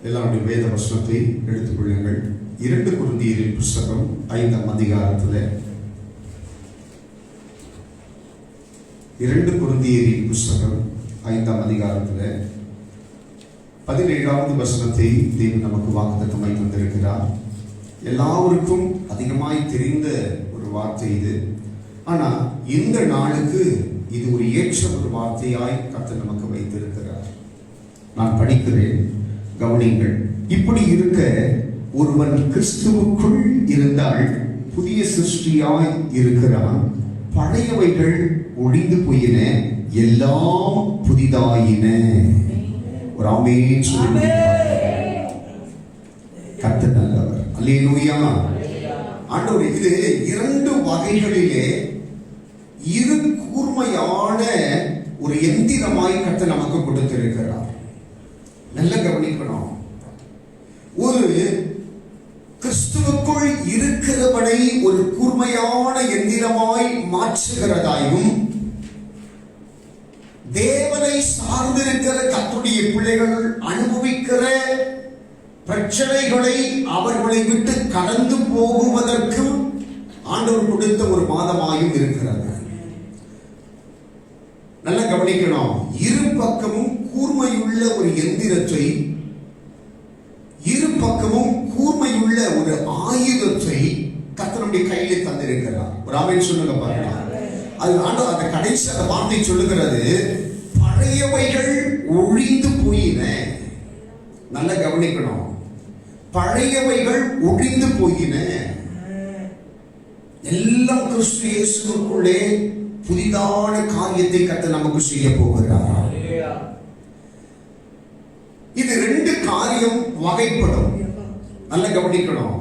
எல்லாருடைய வேத வசனத்தை எடுத்துக் கொள்ளுங்கள். 2 கொரிந்தியரின் புஸ்தகம் 5ஆம் அதிகாரத்தில் 2 கொரிந்தியரின் புஸ்தகம் 5ஆம் அதிகாரத்தில் 17வது வசனத்தை தேவன் நமக்கு வாக்குத்தத்தமாய் தந்திருக்கிறார். எல்லாருக்கும் அதிகமாய் தெரிந்த ஒரு வார்த்தை இது. ஆனால் இந்த நாளுக்கு இது ஒரு ஏற்ற ஒரு வார்த்தையாய் கர்த்தர் நமக்கு வைத்திருக்கிறார். நான் படிக்கிறேன், கவனிங்கள். இப்படி இருக்க ஒருவன் கிறிஸ்துவுக்குள் இருந்தால் புதிய சிருஷ்டியாய் இருக்கிறான். பழையவைகள் ஒழிந்து போயின, எல்லாம் புதிதாயின. ஒரு ஆமென் சொல்லுங்க. கர்த்தர் நல்லவர். அல்லேலூயா. ஆண்டவரே, இது 2 வகைகளிலே இரு கூர்மையான ஒரு எந்திரமாய் கர்த்தர் நமக்கு கொடுத்திருக்கிறார். நல்ல கவனிக்கணும். ஒரு கிறிஸ்துவுக்குள் இருக்கிறவனை ஒரு கூர்மையான எந்திரமாய் மாற்றுகிறதாயும், தேவனை சார்ந்திருக்கிற கர்த்தருடைய பிள்ளைகள் அனுபவிக்கிற பிரச்சனைகளை அவர்களை விட்டு கடந்து போகுவதற்கு ஆண்டவர் கொடுத்த ஒரு மாதமாயும் இருக்கிறது. நல்ல கவனிக்கணும். இரு பக்கமும் கூர்மையுள்ள ஒரு எந்திரத்தை, இரு பக்கமும் கூர்மையுள்ள ஒரு ஆயுதத்தை கர்த்தருடைய கையிலே தந்திருக்கிறார். ஒரு ஆமென் சொல்லுங்க பாருங்க. அது ஆண்டவர் அந்த கடைசி அந்த வார்த்தை சொல்லுகிறது, பழையவைகள் ஒழிந்து போயின. நல்ல கவனிக்கணும். பழையவைகள் ஒழிந்து போயின, எல்லாம் கிறிஸ்து இயேசுவுக்குள்ளே புதிதான காரியத்தை கர்த்தர் நமக்கு செய்ய போகிறார். இது 2 காரியம் வகைப்படும். நல்ல கவனிக்கணும்.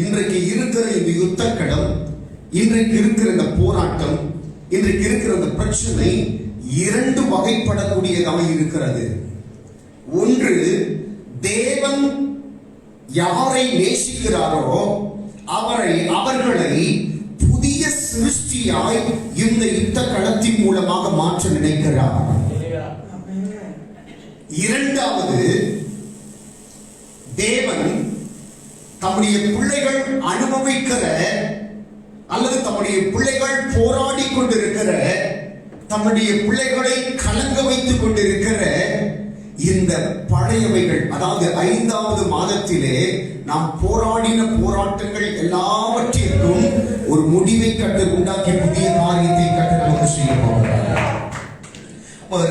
இன்றைக்கு இருக்கிற இந்த யுத்த களம், இன்றைக்கு இருக்கிற இந்த போராட்டம், இன்றைக்கு இருக்கிற இந்த பிரச்சனை 2 வகைப்படக்கூடியதாக இருக்கிறது. ஒன்று, தேவன் யாரை நேசிக்கிறாரோ அவர்களை புதிய சிருஷ்டியாய் இந்த யுத்த களத்தின் மூலமாக மாற்ற நினைக்கிறார். இரண்டாவது, தேவன் தம்முடைய பிள்ளைகள் அனுபவிக்கிற அல்லது தம்முடைய பிள்ளைகள் போராடி கொண்டிருக்கிற, தம்முடைய பிள்ளைகளை கலங்க வைத்துக் கொண்டிருக்கிற இந்த பழையவைகள், அதாவது 5வது மாதத்திலே நாம் போராடின போராட்டங்கள் எல்லாவற்றிற்கும் ஒரு முடிவை கர்த்தர் உண்டாக்கி புதிய காரியத்தை கர்த்தர் நமக்கு செய்ய போகிறார்.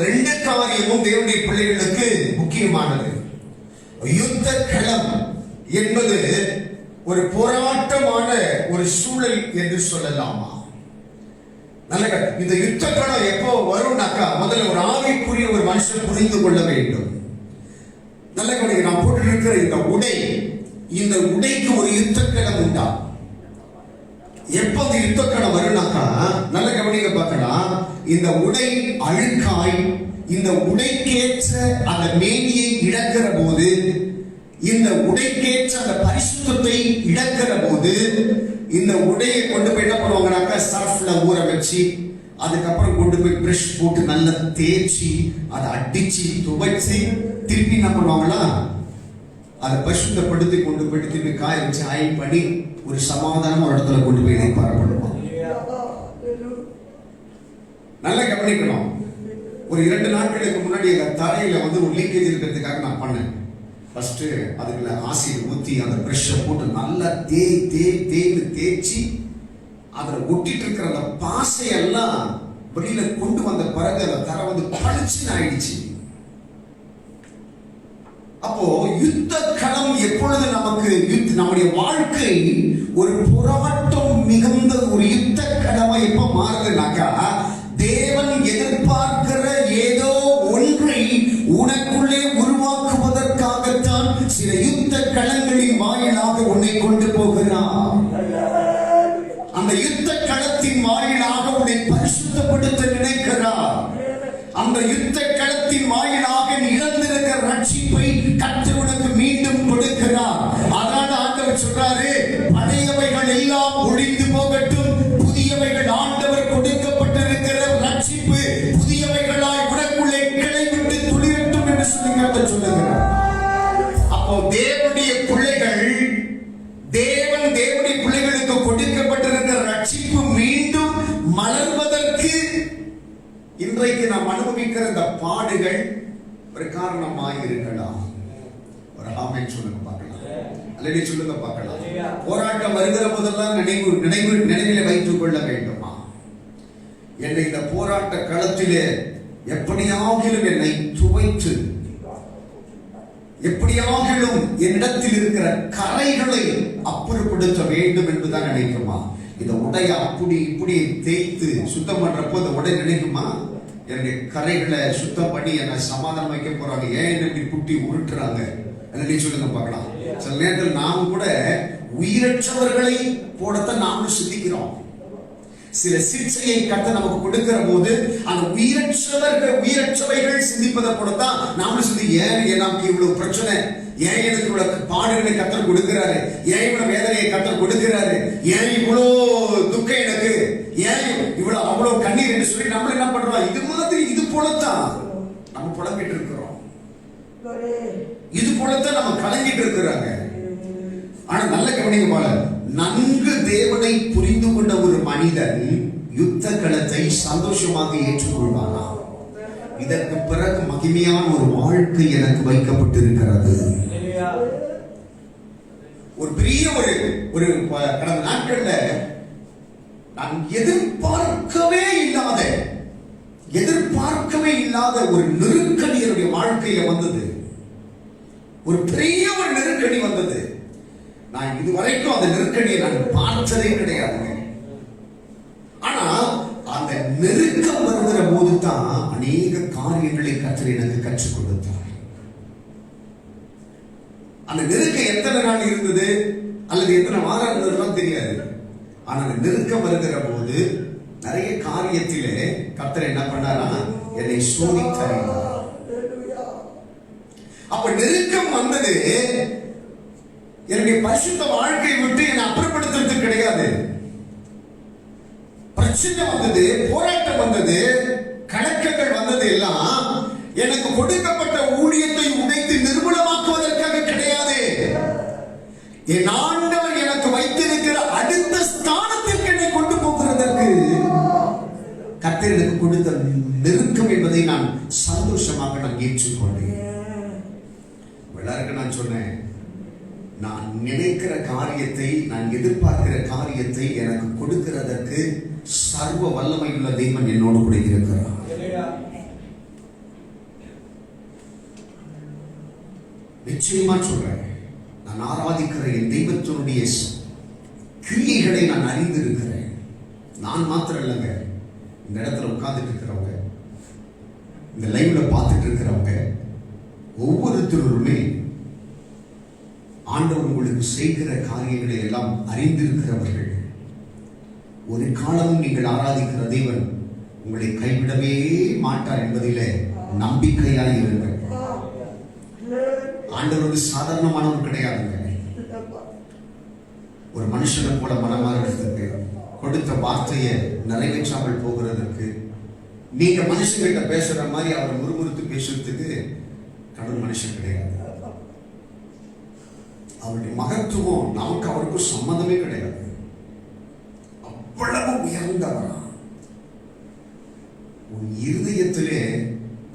2 காரியமும் தேவனுடைய பிள்ளைகளுக்கு முக்கியமானது. யுத்த களம் என்பது ஒரு போராட்டமான ஒரு சூழல் என்று சொல்லலாமா? நல்ல, இந்த யுத்த களம் எப்போ வரும்னாக்கா, முதல்ல ஒரு ஆவிக்குரிய ஒரு மனுஷன் புரிந்து கொள்ள வேண்டும். நல்ல கவனிக்க, நான் போட்டிருக்கிற இந்த உடை, இந்த உடைக்கு ஒரு யுத்த களம் உண்டா? எப்போ இந்த யுத்த களம் வரும்னாக்கா, நல்ல கவனிக்க பார்க்கலாம். இந்த உடை அழுக்காய், இந்த உடைக்கேற்ற அந்த மேனியை இழக்கிற போது, இந்த உடைக்கேற்ற அந்த பரிசுத்தத்தை இழக்கிற போது, இந்த உடையை கொண்டு போய் என்ன பண்ணுவாங்கனாக்கா, சர்ஃப்ல ஊற வச்சு, அதுக்கப்புறம் கொண்டு போய் பிரஷ் போட்டு நல்லா தேய்ச்சி, அதை அடிச்சு துவைச்சு, திருப்பி என்ன பண்ணுவாங்களா, அதை பரிசுத்தப்படுத்தி கொண்டு போயிட்டு திருப்பி காய வச்சு அயன் பண்ணி ஒரு சமாதானமா ஒரு இடத்துல கொண்டு போய் இணைப்பார பண்ணுவாங்க. நல்லா கவனிக்கணும். ஒரு 2 நாட்களுக்கு முன்னாடி எங்க தரையில ஒரு லீக்கேஜ் இருக்கிறதுக்காக நான் பண்ணேன். ஃபர்ஸ்ட் அதுக்குள்ள ஆசிட் ஊற்றி அந்த பிரஷை போட்டு நல்லா தேய்ச்சி அதில் ஒட்டிட்டு இருக்கிற அந்த பாசையெல்லாம் வெளியில கொண்டு வந்த பிறகு அந்த தரை பளிச்சுன்னு ஆயிடுச்சு. அப்போ யுத்த களம் எப்பொழுது நமக்கு நம்முடைய வாழ்க்கை ஒரு போராட்டம் மிகுந்த ஒரு யுத்த களமா எப்ப மாறுதுனாக்கா, தேவன் எதிர்பார்க்கிற ஏதோ ஒன்றை உனக்குள்ளே உருவாக்குவதற்காகத்தான் சில யுத்த களங்களின் வாயிலாக உன்னை கொண்டு போகிறார். அந்த யுத்த களத்தின் வாயிலாக உன்னை பரிசுத்தப்படுத்த நினைக்கிறார். அந்த யுத்த களத்தின் வாயிலாக இழந்திருக்கிற ரட்சிப்பை கர்த்தர் உனக்கு மீண்டும் கொடுக்கிறார். அதனால ஆண்டவர் சொல்றாரு, பழையவைகள் எல்லாம் ஒழிந்து போகட்டும், புதியவைகள் ஆண்டவர் கொடுக்கப்பட்டிருக்கிற ரட்சிப்பு புதியவைகளாய் உனக்குள்ளே கிளை விட்டு துளிரட்டும் என்று சொல்லி கர்த்தர் சொல்லுகிறார். அப்போ தேவனுடைய பிள்ளைகளுக்கு கொடுக்கப்பட்டிருக்கிற ரட்சிப்பு மீண்டும் மலர்வதற்கு இன்றைக்கு நாம் அனுபவிக்கிற இந்த பாடுகள் ஒரு காரணமாக இருக்கலாம். ஒரு ஆமென் சொல்லுங்க பார்க்கலாம், அல்லது சொல்லுங்க பார்க்கலாம். போராட்டம் வருகிற போதெல்லாம் நினைவில் வைத்துக் கொள்ள வேண்டுமா? என்னை இந்த போராட்ட களத்திலே எப்படியாகிலும் என்னை துவைத்து, எப்படியாகிலும் என்னிடத்தில் இருக்கிற கரைகளை அப்புறப்படுத்த வேண்டும் என்றுதான் நினைக்குமா? இந்த உடைய அப்படி இப்படி தேய்த்து சுத்தம் பண்றப்போ இந்த உடை நினைக்குமா, என்னுடைய கரைகளை சுத்தம் பண்ணி என்னை சமாதானம் வைக்க போறாங்க, ஏன் இப்படி குட்டி உருட்டுறாங்க? சொல்லுங்க பார்க்கலாம். சில நேரத்தில் நாம் கூட உயிரற்றவர்களை போடத்தான் நாமளும் சிந்திக்கிறோம். சில சிகிச்சையை கர்த்தர் நமக்கு கொடுக்கிற போது அந்த உயிரற்றவைகள் சிந்திப்பதை போலத்தான் நாமளும் சிந்தி, ஏன் நமக்கு இவ்வளவு பிரச்சனை, ஏன் எனக்கு இவ்வளவு பாடுகளை கர்த்தர் கொடுக்கிறாரு, ஏன் இவ்வளவு வேதனையை கர்த்தர் கொடுக்கிறாரு, ஏன் இவ்வளவு துக்கம் எனக்கு, ஏன் இவ்வளவு அவ்வளவு கண்ணீர் என்று சொல்லி நம்ம என்ன பண்றோம்? இது மாதிரி இது போலத்தான் நம்ம புலம்பிட்டு இருக்கிறோம். இது போலத்தான் நம்ம கலங்கிட்டு இருக்கிறாங்க. ஆனா நல்ல கவனிக்க போல, நன்கு தேவனை புரிந்து கொண்ட ஒரு மனிதன் யுத்த களத்தை சந்தோஷமாக ஏற்றுக்கொள்வானா? இதற்கு பிறகு மகிமையான ஒரு வாழ்க்கை எனக்கு வைக்கப்பட்டிருக்கிறது. ஒரு பெரிய ஒரு கடந்த நாட்கள்ல நான் எதிர்பார்க்கவே இல்லாத ஒரு நெருக்கடி என்னுடைய வாழ்க்கையில வந்தது. ஒரு பெரிய ஒரு நெருக்கடி வந்தது. நான் இதுவரைக்கும் அந்த நெருக்கடியை நான் பார்த்ததே கிடையாது. ஆனா அந்த நெருக்கம் வருகிற போது தான் அநேக காரியங்களை கர்த்தர் எனக்கு கற்றுக் கொடுத்தார். அந்த நெருக்கம் எத்தனை நாள் இருந்தது அல்லது எத்தனை வாரம் இருந்ததுலாம் தெரியாது. ஆனா அந்த நெருக்கம் வருகிற போது நிறைய காரியத்திலே கர்த்தர் என்ன பண்ணாரா, என்னை சோதித்தார். அப்ப நெருக்கம் வந்தது, என்னுடைய பரிசுத்த வாழ்க்கையை விட்டு என்னை அப்புறப்படுத்துறது கிடையாது. பிரச்சனை வந்தது, போராட்டம் வந்தது, கலக்கங்கள் வந்தது, எல்லாம் எனக்கு கொடுக்கப்பட்ட ஊழியத்தை உடைத்து நிர்மூலமாக்குவதற்காக கிடையாது. என் ஆண்டவர் எனக்கு வைத்திருக்கிற அடுத்த ஸ்தானத்திற்கு என்னை கொண்டு போகிறதற்கு கர்த்தர் எனக்கு கொடுத்த நெருக்கம் என்பதை நான் சந்தோஷமாக ஏற்றுக்கொண்டேன். எல்லாருக்கும் நான் சொன்னேன், நான் நினைக்கிற காரியத்தை, நான் எதிர்பார்க்கிற காரியத்தை எனக்கு கொடுக்கிறதற்கு சர்வ வல்லமையுள்ள தெய்வன் என்னோடு கூட இருக்கிறார். நிச்சயமா சொல்றேன், நான் ஆராதிக்கிற என் தெய்வத்தினுடைய கிரியைகளை நான் அறிந்திருக்கிறேன். நான் மாத்திரம் இல்லைங்க, இந்த இடத்துல உட்கார்ந்துட்டு இருக்கிறவங்க, இந்த லைவ்ல பார்த்துட்டு இருக்கிறவங்க ஒவ்வொருத்தருமே ஆண்டவர் உங்களுக்கு செய்கிற காரியங்களை எல்லாம் அறிந்திருக்கிறவர்கள். ஒரு காலமும் நீங்கள் ஆராதிக்கிற தேவன் உங்களை கைவிடவே மாட்டார் என்பதிலே நம்பிக்கையாய் இருங்கள். ஆண்டவர் ஒரு சாதாரணமானவர் கிடையாதுங்க. ஒரு மனுஷனை போல மனமாறதுக்கு, கொடுத்த வார்த்தையை நிறைவேற்றாமல் போகிறதற்கு, நீங்க மனுஷங்கிட்ட பேசுற மாதிரி அவர் முறுமுறுத்து பேசுறதுக்கு கடவுள் மனுஷன் கிடையாது. அவருடைய மகத்துவம் நமக்கு அவருக்கும் சம்மந்தமே கிடையாது. அவ்வளவு உயர்ந்தவரா. உன் இருதயத்திலே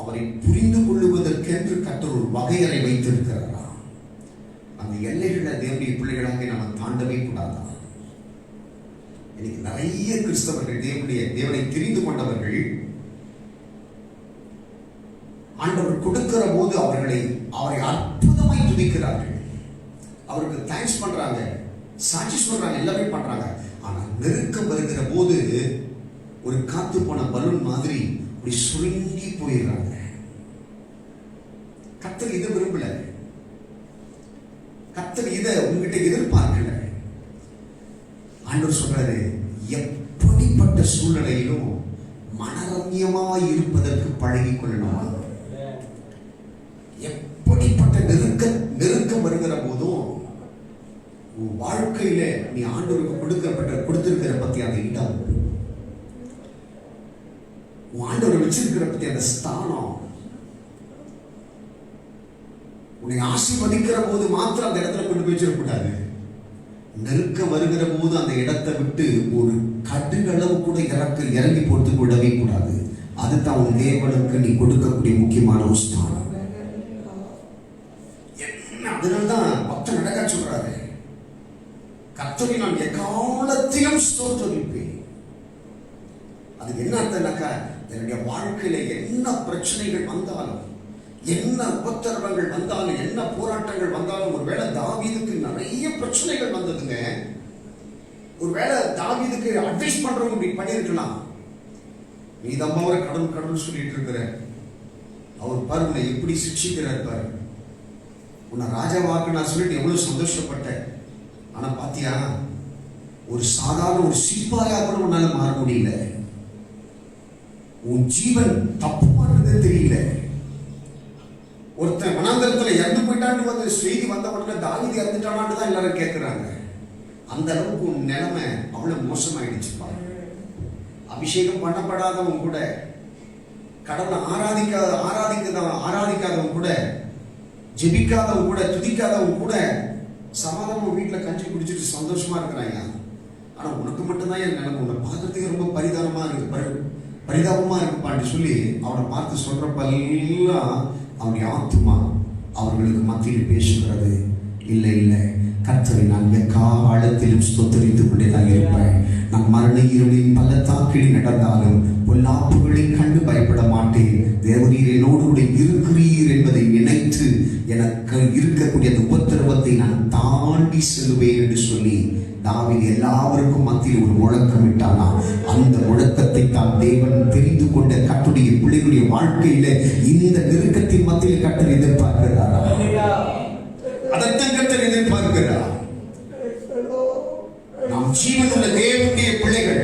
அவரை புரிந்து கொள்ளுவதற்கென்று கர்த்தர் ஒரு வகையறை வைத்திருக்கிறாரா? அந்த எல்லைகளை தேவனுடைய பிள்ளைகளாக நம்ம தாண்டவே கூடாதா? இன்னைக்கு நிறைய கிறிஸ்தவர்கள், தேவனை தெரிந்து கொண்டவர்கள், ஆண்டவர் கொடுக்கிற போது அவரை அற்புதமாய் துதிக்கிறார்கள், அவருக்கு தேங்க்ஸ் பண்றாங்க, சாட்சி சொல்றாங்க, எல்லாமே பண்றாங்க. ஆனா நெருக்கம் வருகிற போது ஒரு காத்து போன பலூன் மாதிரி அப்படி சுருங்கி போயிடுறாங்க. கர்த்தர் இதை விரும்பல, கர்த்தர் இதை உங்ககிட்ட எதிர்பார்க்கல. ஆண்டவர் சொல்றாரு, எப்படிப்பட்ட சூழ்நிலையிலும் மனரம்யமாய் இருப்பதற்கு பழகிக் கொள்ளணும். எப்படிப்பட்ட நெருக்கம் வருகிற போதும் வாழ்க்கையில நீ ஆண்டவருக்கு கொடுத்திருக்கிற பத்தி அந்த இடம், ஆண்டவர் வச்சிருக்கிற பத்தி அந்த ஸ்தானம், உன்னை ஆசீர்வதிக்கிற போது மாத்திரம் அந்த இடத்துல கொண்டு போய் வச்சிடக்கூடாது. நெருக்கம் வருகிற போது அந்த இடத்தை விட்டு ஒரு கடுகளவு கூட இறங்கி போட்டு விடவே கூடாது. அதுதான் உன் தேவனுக்கு நீ கொடுக்கக்கூடிய முக்கியமான ஒரு ஸ்தானம். என்ன அதனால்தான் பக்தன் நடக்க சொல்றாரு, கர்த்தரை நான் எக்காலத்திலும் ஸ்தோத்திரிப்பேன். அதுக்கு என்ன அர்த்தம்னாக்கா, என்னுடைய வாழ்க்கையில என்ன பிரச்சனைகள் வந்தாலும், என்ன உபத்திரவங்கள் வந்தாலும், என்ன போராட்டங்கள் வந்தாலும், ஒருவேளை தாவீதுக்கு நிறைய பிரச்சனைகள் வந்ததுங்க. ஒருவேளை தாவீதுக்கு அட்வைஸ் பண்றவங்க இப்படி பண்ணிருக்கலாம், நீ தான் அவரை கடவுள் கடவுள் சொல்லிட்டு இருக்கிற, அவர் பாரு உன்னை எப்படி சிக்ஷிக்கிறார் பாரு, உன்னை ராஜாவாக்கு நான் சொல்லிட்டு எவ்வளவு சந்தோஷப்பட்டேன், ஆனா பாத்தியா ஒரு சாதாரண ஒரு சிப்பாயா கூட உன்னால மாற முடியல, உன் ஜீவன் தப்பு பண்றது தெரியல. ஒருத்தன் வனாந்தரத்துல இறந்து போயிட்டான்னு வந்து செய்தி வந்த உடனே தாவீது இறந்துட்டானான்னு தான் எல்லாரும் கேட்கிறாங்க. அந்த அளவுக்கு உன் நிலைமை அவ்வளவு மோசமாயிடுச்சுப்பா. அபிஷேகம் பண்ணப்படாதவன் கூட, கடவுளை ஆராதிக்காதவன் கூட, ஜெபிக்காதவன் கூட, துதிக்காதவன் கூட சமாதானம் வீட்டுல கஞ்சி குடிச்சிட்டு சந்தோஷமா இருக்கிறாங்க. ஆனா உனக்கு மட்டும்தான் என் நிலைமை, உன்னை பார்க்கறதுக்கு ரொம்ப பரிதாபமா இருக்குப்பான்னு சொல்லி அவனை பார்த்து சொல்றப்பெல்லாம் அவனுடைய ஆத்துமா அவர்களுக்கு மத்தியில் பேசுகிறது, இல்லை இல்லை கர்த்தரை நான் எக்காலத்திலும் ஸ்தோத்திரித்துக் கொண்டேதான் இருப்பேன். நான் மரண இருளின் பள்ளத்தாக்கில் நடந்தாலும் பொல்லாப்புகளை கண்டு பயப்பட மாட்டேன். தேவரீர் என்னோடு கூட இருக்கிறீர் என்பதை நினைத்து எனக்கு இருக்கக்கூடிய அந்த உபத்திரவத்தை நான் தாண்டி செல்வேன் என்று சொல்லி தாவீது எல்லாருக்கும் மத்தியில் ஒரு முழக்கம் விட்டானா. அந்த முழக்கத்தை தான் தேவன் தெரிந்து கொண்ட கர்த்தருடைய பிள்ளைகளுடைய வாழ்க்கையில இந்த நெருக்கத்தின் மத்தியில் கர்த்தர் எதிர்பார்க்கிறாரா? அதைத்தான் கர்த்தர் எதிர்பார்க்கிறார். நாம் ஜீவனுள்ள தேவனுடைய பிள்ளைகள்.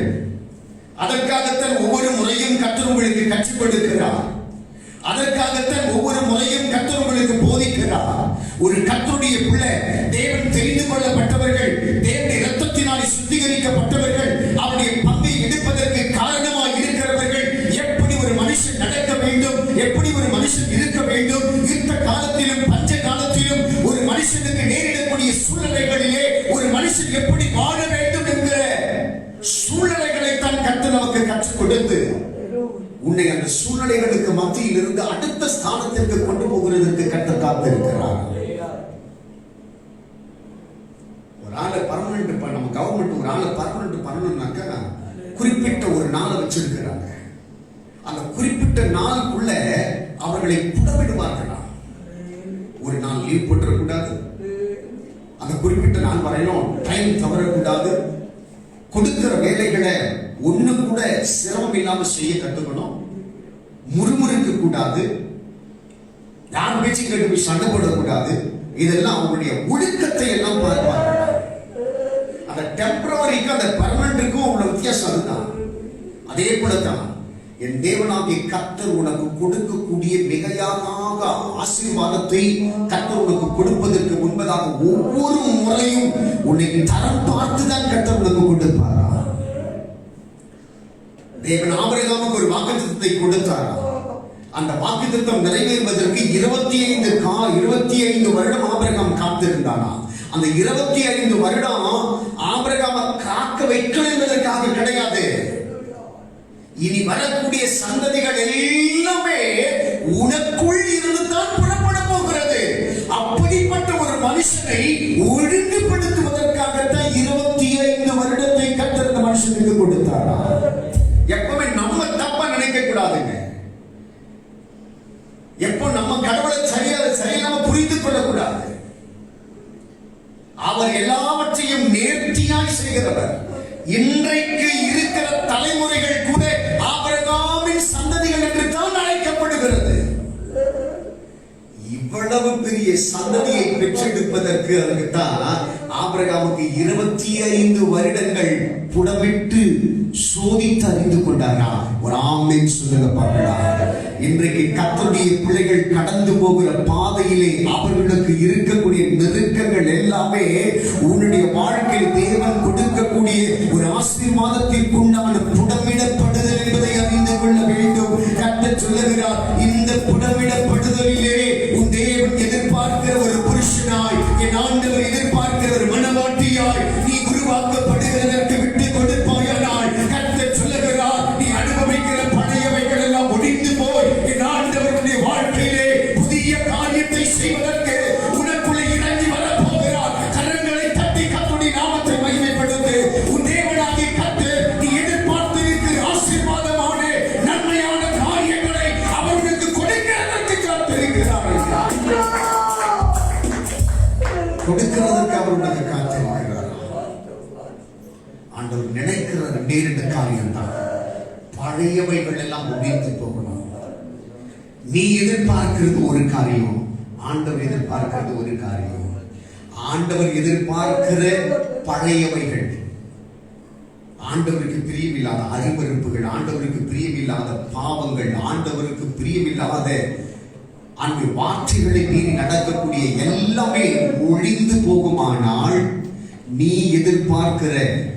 அதற்காகத்தான் ஒவ்வொரு முறையும் கர்த்தர் உங்களுக்கு கற்றுக் கொடுக்கிறார். அதற்காகத்தான் ஒவ்வொரு முறையும் கர்த்தர் உங்களுக்கு போதிக்கிறார். ஒரு கர்த்தருடைய பிள்ளை, தேவன் தெரிந்து கொள்ளப்பட்டவர்கள், தேவனுடைய இரத்தத்தினாலே சுத்திகரிக்கப்பட்டவர்கள், அவருடைய பங்கை எடுப்பதற்கு காரணமாக இருக்கிறவர்கள், எப்படி ஒரு மனுஷன் நடக்க வேண்டும், எப்படி ஒரு மனுஷன் இருக்க வேண்டும், இந்த காலத்திலும் பஞ்ச காலத்திலும் ஒரு மனுஷனுக்கு நேரிடக்கூடிய சூழ்நிலைகளிலே ஒரு மனுஷன் எப்படி வாழ வேண்டும் என்கிற சூழ்நிலைகளை தான் கர்த்தர் நமக்கு கற்றுக் கொடுத்து உன்னை அந்த சூழ்நிலைகளுக்கு மத்தியில் இருந்து அடுத்த ஸ்தானத்திற்கு கொண்டு போகிறதற்கு கர்த்தர் காத்திருக்கிறார். ஒரு ஆளை பர்மனன்ட் நம்ம கவர்மெண்ட் ஒரு ஆளை பர்மனன்ட் பண்ணணும்னாக்கா குறிப்பிட்ட ஒரு நாளை வச்சிருக்கிறாங்க. அந்த குறிப்பிட்ட நாளுக்குள்ள அவர்களை புடமிடுவார்களாம். ஒரு நாள் லீவ் போட்டுறக்கூடாது, அந்த குறிப்பிட்ட நாள் வரையிலும் டைம் தவறக்கூடாது, கொடுக்கிற வேலைகளை ஒண்ணு கூட சிரமம் இல்லாம செய்ய கத்துக்கணும், முறுமுறுக்க கூடாது, யார் பேச்சு கேட்டு போய் சண்டை போடக்கூடாது. இதெல்லாம் அவங்களுடைய ஒழுக்கத்தை எல்லாம் பார்ப்பாங்க. அந்த டெம்பரவரிக்கும் அந்த பர்மனன்ட்டுக்கும் உள்ள வித்தியாசம் அதுதான். அதே போலதான் என் தேவனாகிய கர்த்தர் உனக்கு கொடுக்கக்கூடிய மிகையாக ஆசீர்வாதத்தை கர்த்தர் உனக்கு கொடுப்பதற்கு முன்பதாக ஒவ்வொரு முறையும் உன்னை தரம் பார்த்துதான் கர்த்தர் உனக்கு கொடுப்பாரா. தேவன் ஆபிரகாமுக்கு ஒரு வாக்குத்தத்தத்தை கொடுத்தாரா. அந்த வாக்குத்தத்தம் நிறைவேறுவதற்கு 25 வருடம் ஆபிரகாம் காத்திருந்தானா. அந்த 25 வருடம் ஆபிரகாமை காக்க வைக்கணும் என்பதற்காக கிடையாது. இனி வரக்கூடிய சந்ததிகள் எல்லாமே உனக்குள் இருந்துதான் புறப்பட போகிறது. அப்படிப்பட்ட ஒரு மனுஷனை ஒழுங்குபடுத்துவதற்காகத்தான் 25 வருடத்தை கர்த்தர் அந்த மனுஷனுக்கு கொடுத்தாரா. எப்பவுமே நம்ம தப்பா நினைக்க கூடாதுங்க. எப்போ நம்ம கடவுளை சரியில்லாம புரிந்து கொள்ளக்கூடாது. அவர் எல்லாவற்றையும் நேர்த்தியாய் செய்கிறவர். இன்றைக்கு இருக்கிற தலைமுறைகள் கூட ஆபிரகாமின் சந்ததிகள் என்று தான் அழைக்கப்படுகிறது. இவ்வளவு பெரிய சந்ததியை பெற்றெடுப்பதற்கு அதுக்குத்தான் ஆபிரகாமுக்கு 25 வருடங்கள் புடமிட்டு சோதித்து அறிந்து கொண்டாரா. ஒரு ஆமென் சொல்லுங்க பார்க்கலாம். இன்றைக்கு கர்த்தருடைய பிள்ளைகள் கடந்து போகிற பாதையிலே அவர்களுக்கு இருக்கக்கூடிய நெருக்கங்கள் எல்லாமே உன்னுடைய வாழ்க்கையில் தேவன் கொடுக்கக்கூடிய ஒரு ஆசீர்வாதத்திற்கு உண்டான புடமிடப்படுதல் என்பதை அறிந்து கொள்ள வேண்டும். கர்த்தர் சொல்லுகிறார், இந்த புடமிடப்படுதலிலே உன் தேவன் எதிர்பார்க்கிற ஒரு புருஷனாய், என் ஆண்டவர் எதிர்பார்க்கிற ஒரு மனவாட்டியாய் நீ ரெண்டே ரெண்டு காரியம் தான். பழையவைகள் எல்லாம் முடிந்து போகணும். நீ எதிர்பார்க்கிறது ஒரு காரியம், ஆண்டவர் எதிர்பார்க்கிறது ஒரு காரியம். ஆண்டவர் எதிர்பார்க்கிற பழையவைகள், ஆண்டவருக்கு பிரியமில்லாத அருவருப்புகள், ஆண்டவருக்கு பிரியமில்லாத பாவங்கள், ஆண்டவருக்கு பிரியமில்லாத அந்த வார்த்தைகளை மீறி நடக்கக்கூடிய எல்லாமே ஒழிந்து போகுமானால், நீ எதிர்பார்க்கிற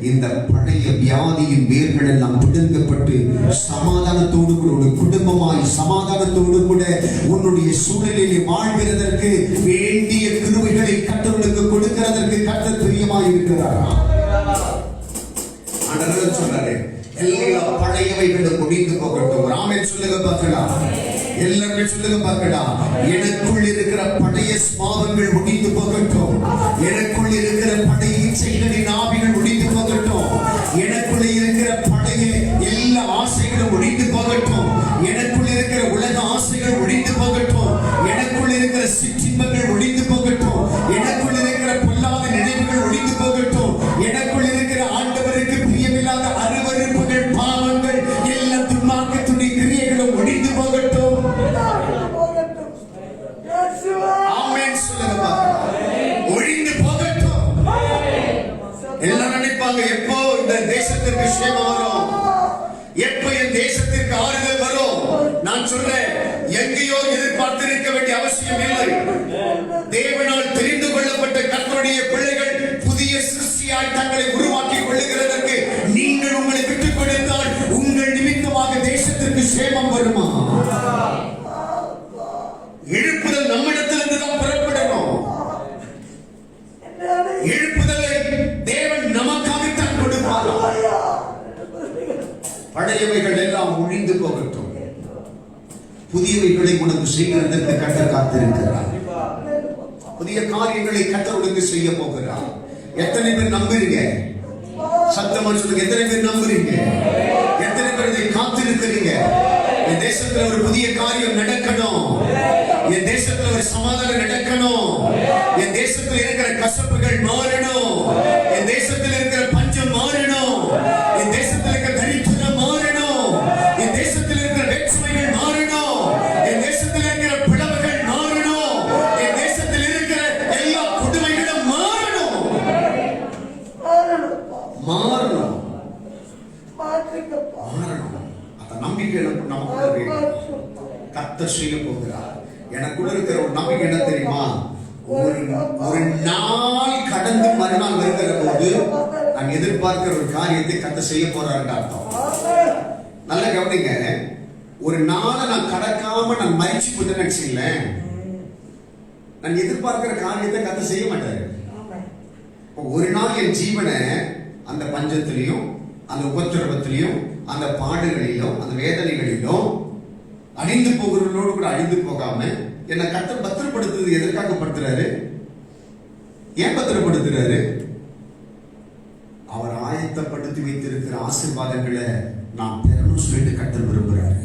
இந்த பழைய வியாதியின் வேர்கள் எல்லாம் பிடுங்கப்பட்டு சமாதானத்தோடு கூட ஒரு குடும்பமாய் சமாதானத்தோடு கூட உன்னுடைய சூழலிலே வாழ்கிறதற்கு வேண்டிய கிருபைகளை கர்த்தருக்கு கொடுக்கிறதற்கு கர்த்தர் பிரியமாய் இருக்கிறாரா? ஆண்டவர் சொல்றாரு, எல்லா பழையவைகளும் முடிந்து போகட்டும். ஆமென் சொல்லுங்க பார்க்கலாம். எல்லாருமே சொல்லுங்க பார்க்கலாம். எனக்குள் இருக்கிற பழைய ஸ்வாபங்கள் முடிந்து போகட்டும். எனக்குள் இருக்கிற பழைய இச்சைகளின் ஆவிகள் முடிந்து போகட்டும். எனக்குள்ள இருக்கிற பழைய எல்லா ஆசைகளும் முடிந்து போகட்டும். எனக்குள் இருக்கிற உலக ஆசைகள் முடிந்து போகட்டும். எனக்குள் இருக்கிற சிற்றின்பங்கள் முடிந்து போகட்டும். எனக்குள் இருக்கிற பொல்லாத நினைவுகள் முடிந்து போகட்டும். எனக்குள் இருக்கிற ஆண்டவருக்கு பிரியமில்லாத அருவருப்புகள், பாவங்கள், எல்லா துன்மார்க்கத்துடைய கிரியைகளும் முடிந்து போகட்டும். ஆமென் சொல்லுங்க பார்க்கலாம். ஒழிந்து போகட்டும். எல்லாம் நினைப்பாங்க, எப்போ இந்த தேசத்திற்கு சேமம் வரும், எப்போ என் தேசத்திற்கு ஆறுதல் வரும். நான் சொல்றேன், எங்கேயோ எதிர்பார்த்திருக்க வேண்டிய அவசியம் இல்லை. தேவனால் தெரிந்து கொள்ளப்பட்ட கர்த்தருடைய பிள்ளைகள் புதிய சிருஷ்டியாய் தங்களை உருவாக்கிக் கொள்ளுகிறதற்கு நீங்கள் உங்களை விட்டுக் கொடுத்தால் உங்கள் நிமித்தமாக தேசத்திற்கு சேமம் வருமா? எழுப்புதல் நம்மிடத்திலிருந்து தான் புறப்படணும். எழுப்புதலை தேவன் நமக்காகத்தான் கொடுப்பார். பழையவைகள் எல்லாம் ஒழிந்து போகட்டும். புதியவைகளை உனக்கு செய்கிறதற்கு கர்த்தர் காத்திருக்கிறார். புதிய காரியங்களை கர்த்தர் உனக்கு செய்ய போகிறார். எத்தனை பேர் நம்புறீங்க? சத்தமா சொல்லுங்க. எத்தனை பேர் நம்புறீங்க? எத்தனை பேர் இதை காத்திருக்கிறீங்க? என் தேசத்துல ஒரு புதிய காரியம் நடக்கணும். என் தேசத்துல ஒரு சமாதானம் நடக்கணும். என் தேசத்துல இருக்கிற கசப்புகள் மாறணும். என் தேசத்துல இருக்கிற பஞ்சம் மாறணும். என் தேசத்துல இருக்கிற தரித்திரம் மாறணும். என் தேசத்துல இருக்கிற வேற்றுமைகள் மாறணும். என் தேசத்துல இருக்கிற பிளவுகள் மாறணும். என் தேசத்துல இருக்கிற எல்லா கொடுமைகளும் மாறணும். மாறணும். அந்த நம்பிக்கை நமக்கு கர்த்தர் செய்ய போகிறார். எனக்குள்ள இருக்கிற ஒரு நம்பிக்கை என்ன தெரியுமா? ஒரு நாள் கடந்து மறுநாள் வருகிற போது நான் எதிர்பார்க்கிற ஒரு காரியத்தை கர்த்தர் செய்ய போறாருன்னு அர்த்தம். நல்ல கவனிங்க. ஒரு நாளை நான் கடக்காம நான் மறிச்சு போட்டேன்னு நினைச்சீங்களேன், நான் எதிர்பார்க்கிற காரியத்தை கர்த்தர் செய்ய மாட்டாரு. ஒரு நாள் என் ஜீவனை அந்த பஞ்சத்திலையும் அந்த உபத்திரவத்திலையும் அந்த பாடுகளிலும் அந்த வேதனைகளிலும் அழிந்து போகிறவர்களோடு கூட அழிந்து போகாம என்னை கர்த்தர் பத்திரப்படுத்துறது எதற்காக படுத்துறாரு? ஏன் பத்திரப்படுத்துறாரு? அவர் ஆயத்தப்படுத்தி வைத்திருக்கிற ஆசீர்வாதங்களை நாம் பெறணும் சொல்லிட்டு கர்த்தர் விரும்புகிறாரு.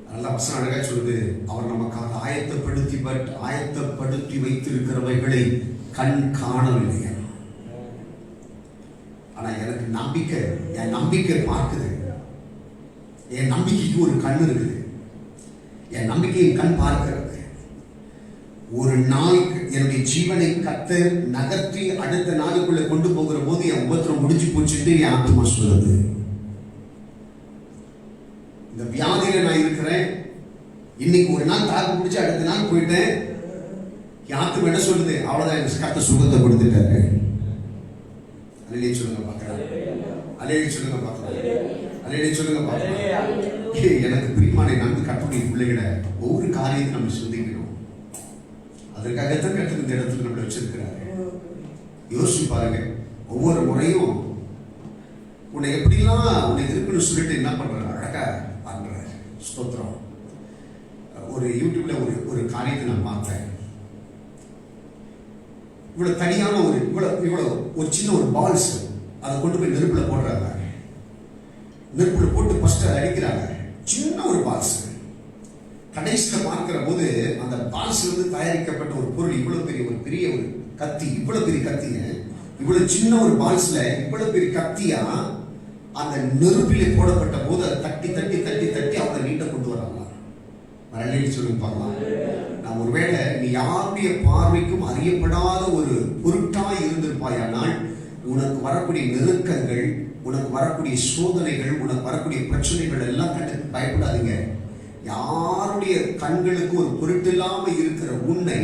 நல்ல வசனம் அழகா சொல்லுது, அவர் நமக்காக ஆயத்தப்படுத்தி வைத்திருக்கிறவைகளை கண் காணவில்லை. ஆனா எனக்கு நம்பிக்கை, என் நம்பிக்கை பார்க்குது. என் நம்பிக்கைக்கு ஒரு கண் இருக்குது. என் நம்பிக்கையின் கண் பார்க்கிறது. ஒரு நாள் என்னுடைய ஜீவனை கர்த்தர் நகர்த்தி அடுத்த நாளுக்குள்ள கொண்டு போகிற போது என் உபத்திரம் முடிஞ்சு போச்சுட்டு என் ஆத்மா சொல்லுது. இந்த வியாதியில நான் இருக்கிறேன், இன்னைக்கு ஒரு நாள் தாக்கு பிடிச்சு அடுத்த நாள் போயிட்டேன், என் ஆத்மா என்ன சொல்லுது? அவ்வளவுதான், எனக்கு கர்த்தர் சுகத்தை கொடுத்துட்டாரு. அல்லேலூயா சொல்லுங்க பார்க்கலாம். அல்லேலூயா சொல்லுங்க பார்க்கலாம். அல்லேலூயா சொல்லுங்க பார்க்கலாம். எனக்கு பிரியமான நன்கு கர்த்தருடைய பிள்ளைகளை ஒவ்வொரு காரியத்தையும் நம்ம சிந்திக்கணும். அதற்காகத்தான் கர்த்தர் இந்த இடத்துல நம்மளை வச்சிருக்கிறாரு. யோசிச்சு பாருங்க. ஒவ்வொரு முறையும் உன்னை எப்படிலாம் உன்னை இருக்குன்னு சொல்லிட்டு என்ன பண்றாரு? அழகா பண்றாரு. ஸ்தோத்திரம். ஒரு யூடியூப்ல ஒரு காரியத்தை நான் பார்த்தேன். இவ்வளவு தனியான இவ்வளவு ஒரு சின்ன ஒரு பால்ஸ் அதை கொண்டு போய் நெருப்புல போடுறாங்க. நெருப்புல போட்டு ஃபர்ஸ்ட் அடிக்கிறாங்க. சின்ன ஒரு பால்ஸ். கடைசியில் பார்க்கிற போது அந்த பால்ஸ்ல இருந்து தயாரிக்கப்பட்ட ஒரு பொருள் இவ்வளவு பெரிய ஒரு கத்தி, இவ்வளவு பெரிய கத்திய இவ்வளவு சின்ன ஒரு பால்ஸ்ல இவ்வளவு பெரிய கத்தியா அந்த நெருப்பிலே போடப்பட்ட போது அதை தட்டி தட்டி தட்டி தட்டி அவங்க வீட்டை கொண்டு வராங்க. சொல்லி பார்க்கலாம். நான் ஒருவேளை நீ யாருடைய பார்வைக்கும் அறியப்படாத ஒரு பொருட்டாய் இருந்திருப்பாயானால் உனக்கு வரக்கூடிய நெருக்கங்கள், உனக்கு வரக்கூடிய சோதனைகள், உனக்கு வரக்கூடிய பிரச்சனைகள் எல்லாம் கண்டு பயப்படாதீங்க. யாருடைய கண்களுக்கு ஒரு பொருட்டில்லாம இருக்கிற உன்னை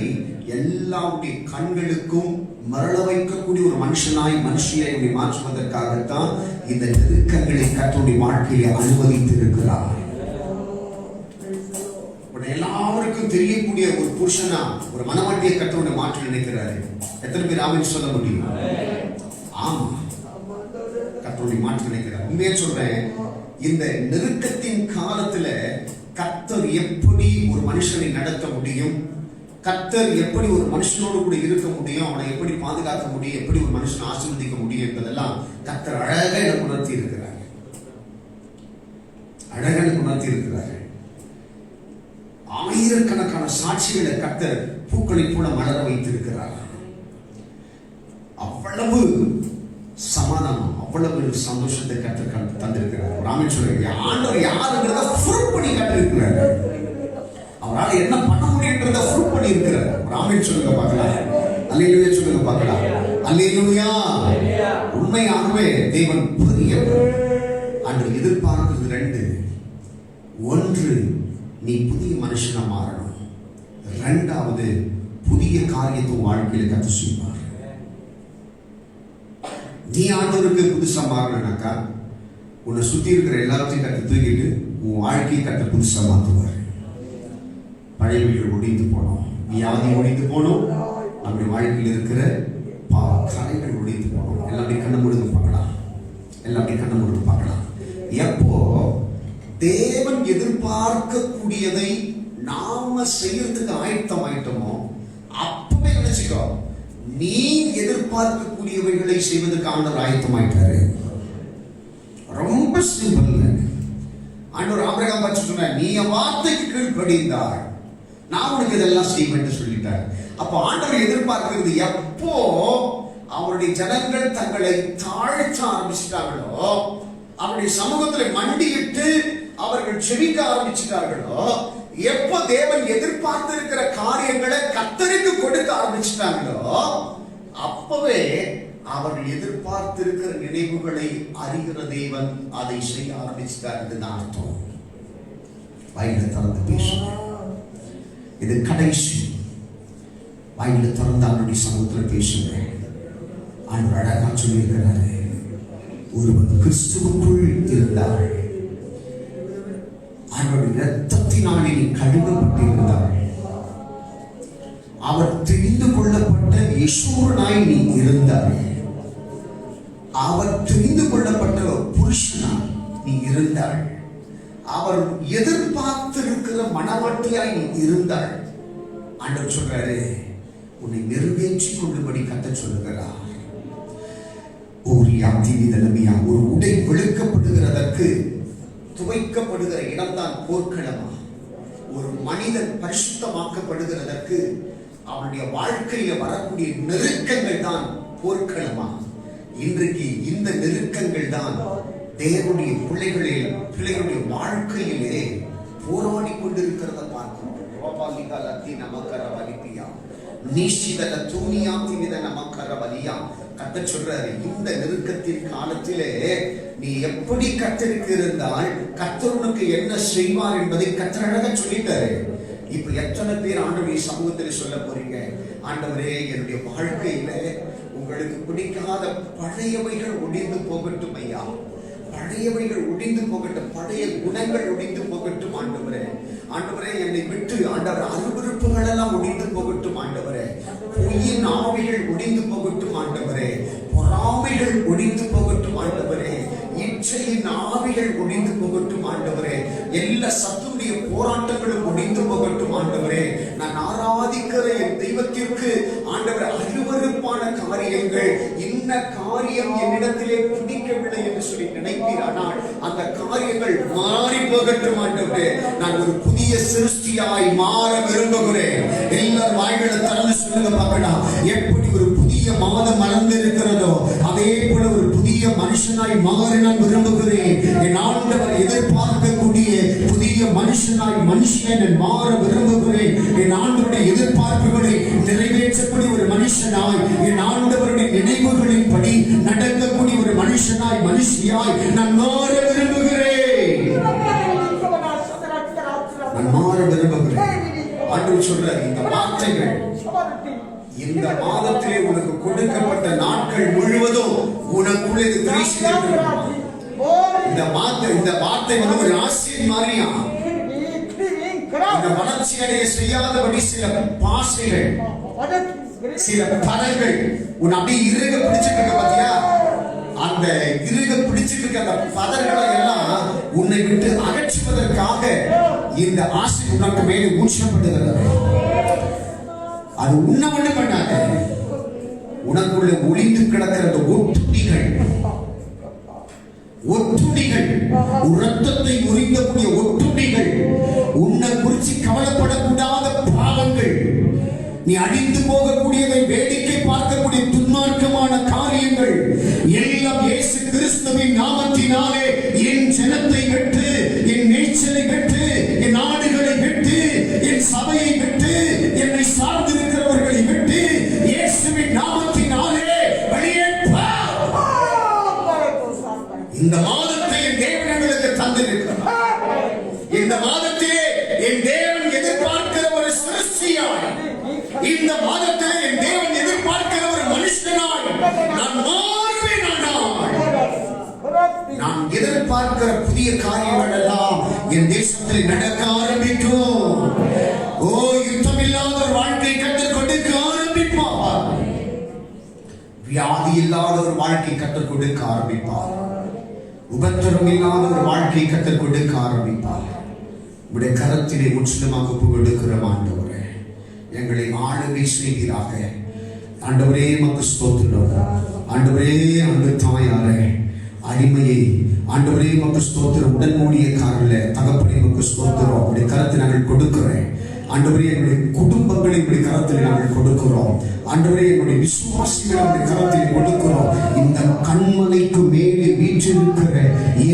எல்லாருடைய கண்களுக்கும் மரள வைக்கக்கூடிய ஒரு மனுஷியை மாற்றுவதற்காகத்தான் இந்த நெருக்கங்களை கர்த்தருடைய வாழ்க்கையை அனுமதித்து இருக்கிறார். எல்லாருக்கும் தெரியக்கூடிய ஒரு புருஷனா ஒரு மனவாட்டியை கர்த்தருடைய மாற்ற நினைக்கிறாரு. எத்தனை பேர் ஆமென் சொல்ல முடியும்? ஆமா, கர்த்தருடைய மாற்ற நினைக்கிறார். உண்மையா சொல்றேன், இந்த நெருக்கத்தின் காலத்துல கர்த்தர் எப்படி ஒரு மனுஷனை நடத்த முடியும், கர்த்தர் எப்படி ஒரு மனுஷனோடு கூட இருக்க முடியும், அவனை எப்படி பாதுகாக்க முடியும், எப்படி ஒரு மனுஷனை ஆசீர்வதிக்க முடியும் என்பதெல்லாம் கர்த்தர் அழகாக எனக்கு உணர்த்தி இருக்கிறார். அழகாக உணர்த்தி இருக்கிறார். ஆயிரக்கணக்கான சாட்சிகளை கர்த்தர் பூக்களை போல மலர வைத்திருக்கிறார். அவ்வளவு சமாதானம், அவ்வளவு சந்தோஷத்தை கர்த்தர் தந்திருக்கிறார். ராமன் சொல்ற ஆண்டவர் யாருங்கிறத ப்ரூவ் பண்ணி கண்டிருக்கிறார். அவரால் என்ன பண்ண முடியும்ன்றத ப்ரூவ் பண்ணி இருக்கிறார். ராமன் சொல்லுங்க பார்க்கலாம். அல்லேலூயா சொல்லுங்க பார்க்கலாம். அல்லேலூயா. உண்மையாகவே தேவன் பெரியவர். அன்று எதிர்பார்க்கிறது ரெண்டு. ஒன்று, நீ புதிய மனுஷனா மாறணும். இரண்டாவது, புதிய காரியத்தை வாழ்க்கையில கத்து செய்வார். நீ ஆண்டவருக்கு புதுசா மாறணும்னாக்கா உன்னை சுத்தி இருக்கிற எல்லாத்தையும் கத்து தூக்கிட்டு உன் வாழ்க்கையை கட்ட புதுசா மாற்றுவார். பழையவைகள் ஒழிந்து போனோம், வியாதி ஒழிந்து போனோம், நம்முடைய வாழ்க்கையில் இருக்கிற கரைகள் ஒழிந்து போனோம். எல்லாமே கண்ண முழுது பார்க்கலாம். எல்லாமே கண்ண முழுது பார்க்கலாம். எப்போ தேவன் எதிர்பார்க்கக்கூடியதை நாம செய்யறதுக்கு ஆயத்தம் ஆயிட்டோமோ அப்பவே நினைச்சுக்கோ, நீ எதிர்பார்க்கக்கூடியவைகளை செய்வதற்கு ஆண்டவர் ஆயத்தம் ஆயிட்டாரு. ரொம்ப சிம்பிள். ஆண்டவர் ஆபிரகாம் பற்றி சொன்னார், நீ என் வார்த்தைக்கு கீழ்ப்படிந்தாய், நான் உனக்கு இதெல்லாம் செய்வேன் சொல்லிட்டார். அப்போ ஆண்டவர் எதிர்பார்க்கிறது எப்போ அவருடைய ஜனங்கள் தங்களை தாழ்த்த ஆரம்பிச்சிட்டார்களோ, அவருடைய சமூகத்தில் மண்டியிட்டு அவர்கள் செபிக்க ஆரம்பிச்சிட்டார்களோ, எப்போ தேவன் எதிர்பார்த்திருக்கிற காரியங்களை கர்த்தருக்கு கொடுக்க ஆரம்பிச்சிட்டாங்களோ அப்பவே அவர்கள் எதிர்பார்த்திருக்கிற நினைவுகளை அறிகிற தேவன் அதை செய்ய ஆரம்பிச்சிட்டார் என்று நான் அர்த்தம். வாயில திறந்து பேசுகிறேன். இது கடைசி. வாயில திறந்து அவருடைய சமூகத்தில் பேசுகிறேன். ஆண்டவர் அழகா சொல்லியிருக்கிறாரு, ஒருவன் கிறிஸ்துவுக்குள் இருந்தார், அவருடைய இரத்தத்தினாலே நீ கழுவப்பட்டிருந்தார், அவர் தெரிந்து கொள்ளப்பட்ட ஈஸ்வரனாய் நீ இருந்தார், அவர் தெரிந்து கொள்ளப்பட்ட புருஷனாய் நீ இருந்தாள், அவர் எதிர்பார்த்திருக்கிற மனவாட்டியாய் நீ இருந்தாள். ஆண்டவர் சொல்றாரு, உன்னை நிறைவேற்றி கொள்ளும்படி கத்த சொல்லுகிறார். ஒரு உடை வெளுக்கப்படுகிறதற்கு துவைக்கப்படுகிற இடம்தான் போர்க்களமா? ஒரு மனிதன் பரிசுத்தமாக்கப்படுகிறதற்கு அவனுடைய வாழ்க்கையில வரக்கூடிய நெருக்கங்கள் தான் போர்க்களமா? இன்றைக்கு இந்த நெருக்கங்கள் தான் தேவனுடைய பிள்ளைகளுடைய வாழ்க்கையிலே போராடி கொண்டிருக்கிறத பார்க்கிறோம். கர்த்தர் சொல்றாரு, இந்த நெருக்கத்தின் காலத்திலே நீ எப்படி கர்த்தருக்கு இருந்தால் கர்த்தர் உனக்கு என்ன செய்வார் என்பதை கர்த்தர் அழகா சொல்லிட்டாரு. இப்ப எத்தனை பேர் ஆண்டவருடைய சமூகத்தில் சொல்ல போறீங்க, ஆண்டவரே என்னுடைய வாழ்க்கையில உங்களுக்கு பிடிக்காத பழையவைகள் ஒழிந்து போகட்டும் ஐயா, பழையவைகள் ஒழிந்து போகட்டும், பழைய குணங்கள் ஒழிந்து போகட்டும் ஆண்டவரே, ஆண்டவரே என்னை விட்டு ஆண்டவர் அருவருப்புகள் எல்லாம் ஒழிந்து போகட்டும் ஆண்டவரே, பொய்யின் ஆவிகள் ஒழிந்து போகட்டும் ஆண்டவரே, பொறாமைகள் ஒழிந்து போகட்டும் ஆண்டவரே, இச்சையின் ஆவிகள் ஒழிந்து போகட்டும் ஆண்டவரே, எல்லா சத்துடைய போராட்டங்களும் ஒழிந்து போகட்டும் ஆண்டவரே, நான் ஆராதிக்கிற என் தெய்வத்திற்கு ஆண்டவர் அருவருப்பான காரியங்கள், இந்த காரியம் என்னிடத்திலே பிடிக்கவில்லை என்று சொல்லி நினைப்பீர், ஆனால் அந்த காரியங்கள் மாறி போகட்டும் ஆண்டவரே, நான் ஒரு புதிய சிருஷ்டியாய் மாற விரும்புகிறேன். எல்லாரும் வாய்களை திறந்து சொல்லுங்க பார்க்கலாம். எப்படி ஒரு புதிய மாதம் மலர்ந்து இருக்கிறதோ அதே போல ஒரு புதிய மனுஷனாய் மாற நான் விரும்புகிறேன். என் ஆண்டவர் எதிர்பார்க்கக்கூடிய புதிய மனுஷனாய் நான் மாற விரும்புகிறேன். என் ஆண்டவருடைய எதிர்பார்ப்புகளை நிறைவேற்றக்கூடிய ஒரு மனுஷனாய், என் ஆண்டவருடைய நினைவுகளின் படி நடக்கக்கூடிய ஒரு மனுஷியாய் நான் மாற விரும்புகிறேன். நான் மாற விரும்புகிறேன். ஆண்டவர் சொல்றார், இந்த வார்த்தைகள் இந்த மாதத்திலே உனக்கு கொடுக்கப்பட்ட நாட்கள் முழுவதும் உனக்குள்ளே இந்த வார்த்தை வந்து ஒரு ஆசிரியர் மாதிரியா. இந்த வளர்ச்சி அடைய செய்யாதபடி சில பாசைகள், சில பறவைகள் உன் அப்படியே இறுக பிடிச்சிட்டு இருக்க பாத்தியா, அந்த இறுக பிடிச்சிட்டு இருக்க அந்த பதர்களை எல்லாம் உன்னை விட்டு அகற்றுவதற்காக இந்த ஆசை உனக்கு மேலே ஊற்றப்படுகிறது. அது உன்னை ஒண்ணு பண்ணாத, உனக்குள்ள ஒளிந்து கிடக்கிற அந்த ஒட்டுணிகள், ரத்தத்தை உறிந்தக்கூடிய ஒட்டுணிகள், உன்னை குறித்து கவலைப்படக்கூடாத பாவங்கள், நீ அழிந்து போகக்கூடியதை வேடிக்கை பார்க்கக்கூடிய துன்மார்க்கமான காரியங்கள் எல்லாம் இயேசு கிறிஸ்துவின் நாமத்தினாலே என் ஜனத்தை விட்டு, என் மேய்ச்சலை விட்டு, என் ஆடுகளை விட்டு, என் சபையை விட்டு, என்னை சார்ந்திருக்கிறவர்களை விட்டு இயேசுவின் நாமத்தினாலே வெளியேற்ற இந்த மாதத்தை என் தேவன் எங்களுக்கு தந்திருக்கிறார். இந்த மாதத்திலே என் தேவன் எதிர்பார்க்கிற ஒரு சிருஷ்டியாய், இந்த மாதத்திலே என் தேவன் எதிர்பார்க்கிற ஒரு மனுஷனாய் நான் மாறுவேன். நான் எதிர்பார்க்கிற புதிய காரியங்கள் எல்லாம் என் தேசத்தில் நடக்க ஆரம்பிக்கும். ஓ, யுத்தம் இல்லாத ஒரு வாழ்க்கை கற்றுக் கொடுக்க ஆரம்பிப்பார். வியாதி இல்லாத ஒரு வாழ்க்கை கற்றுக் கொடுக்க ஆரம்பிப்பார். உபத்திரம் இல்லாத ஒரு வாழ்க்கை கற்றுக் கொடுக்க ஆரம்பிப்பார். உடைய கரத்திலே முற்றிலுமாக ஒப்பு கொடுக்கிறோம். ஆண்டவரே, எங்களை ஆளுகை செய்கிறாக. ஆண்டவரே, மக்கு ஸ்தோத்திரம். ஆண்டவரே, அன்பு தாயாரே, அடிமையை ஆண்டவரே மக்கு ஸ்தோத்திரம். உடல் மூடிய காரில் தகப்பனை மக்கு ஸ்தோத்திரம். உடைய கரத்தை நாங்கள் கொடுக்கிறேன். ஆண்டவரே, என்னுடைய குடும்பங்களை உடைய கரத்தில் நாங்கள் கொடுக்கிறோம். ஆண்டவரே, என்னுடைய விசுவாசிகளை உடைய கரத்தில் கொடுக்கிறோம். இந்த கண்மலைக்கு மேலே வீற்றிருக்கிற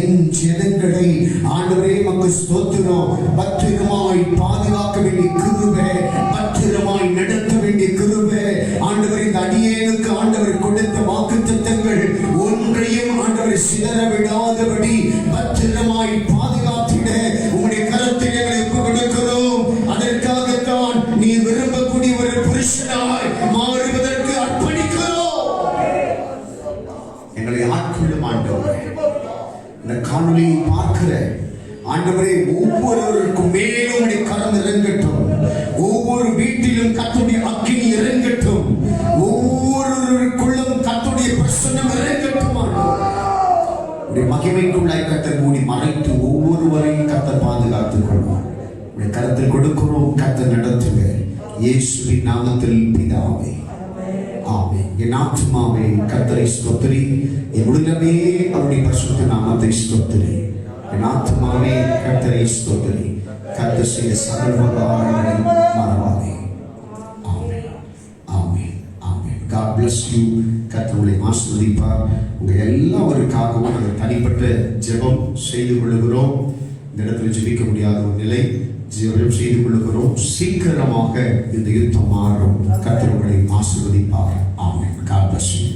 என் ஜனங்களை ஆண்டவரே மக்கு ஸ்தோத்திரம். பத்திரமாய் பாதுகாக்க வேண்டிய கிருபை, பத்திரமாய் நடத்த வேண்டிய கிருபை ஆண்டவர் இந்த அடியேனுக்கு ஆண்டவர் கொடுத்த வாக்குத்தத்தங்கள் ஒன்றையும் ஆண்டவர் சிதற விடாதபடி பத்திரமாய் பாதுகாத்திட உங்களுடைய கரத்தில் எங்களை கொடுக்கிறோம். அதற்காகத்தான் நீ விரும்பக்கூடிய ஒரு புருஷனாய் மாறுவதற்கு அர்ப்பணிக்கிறோம். எங்களை ஆட்கொள்ளும் ஆண்டவரே. இந்த காணொலியை பார்க்கிற ஆண்டவரே, ஒவ்வொருவருக்கும் மேலும் உடைய கரம் இறங்கட்டும். ஒவ்வொரு வீட்டிலும் கர்த்தருடைய அக்கினி இறங்கட்டும். ஒவ்வொருவருக்குள்ளும் கர்த்தருடைய பிரசன்னம் இறங்கட்டும். உடைய மகிமைக்குள்ளாய் கர்த்தர் மூடி மறைத்து ஒவ்வொருவரையும் கர்த்தர் பாதுகாத்துக் கொள்வார். உடைய கரத்தில் கொடுக்கிறோம். கர்த்தர் நடத்துங்க. இயேசுவின் நாமத்தில் பிதாவே, ஆமென். என் ஆத்துமாவே கர்த்தரை ஸ்தோத்திரி, என் உள்ளமே அவருடைய பரிசுத்த நாமத்தை ஸ்தோத்திரி. என் ஆத்துமாவே கர்த்தரை ஸ்தோத்திரி, கர்த்தர் செய்த சகல உபகாரங்களை மறவாதே. ஆமென், ஆமென், ஆமென். God bless you. கர்த்தர் உங்களை ஆசீர்வதிப்பார். உங்க எல்லாருக்காகவும் நாங்கள் தனிப்பட்ட ஜெபம் செய்து கொள்கிறோம். இந்த இடத்துல ஜெபிக்க முடியாத ஒரு நிலை, ஜெபம் செய்து கொள்கிறோம். சீக்கிரமாக இந்த யுத்தம் மாறும். கர்த்தர் உங்களை ஆசீர்வதிப்பார். ஆமென். God bless you.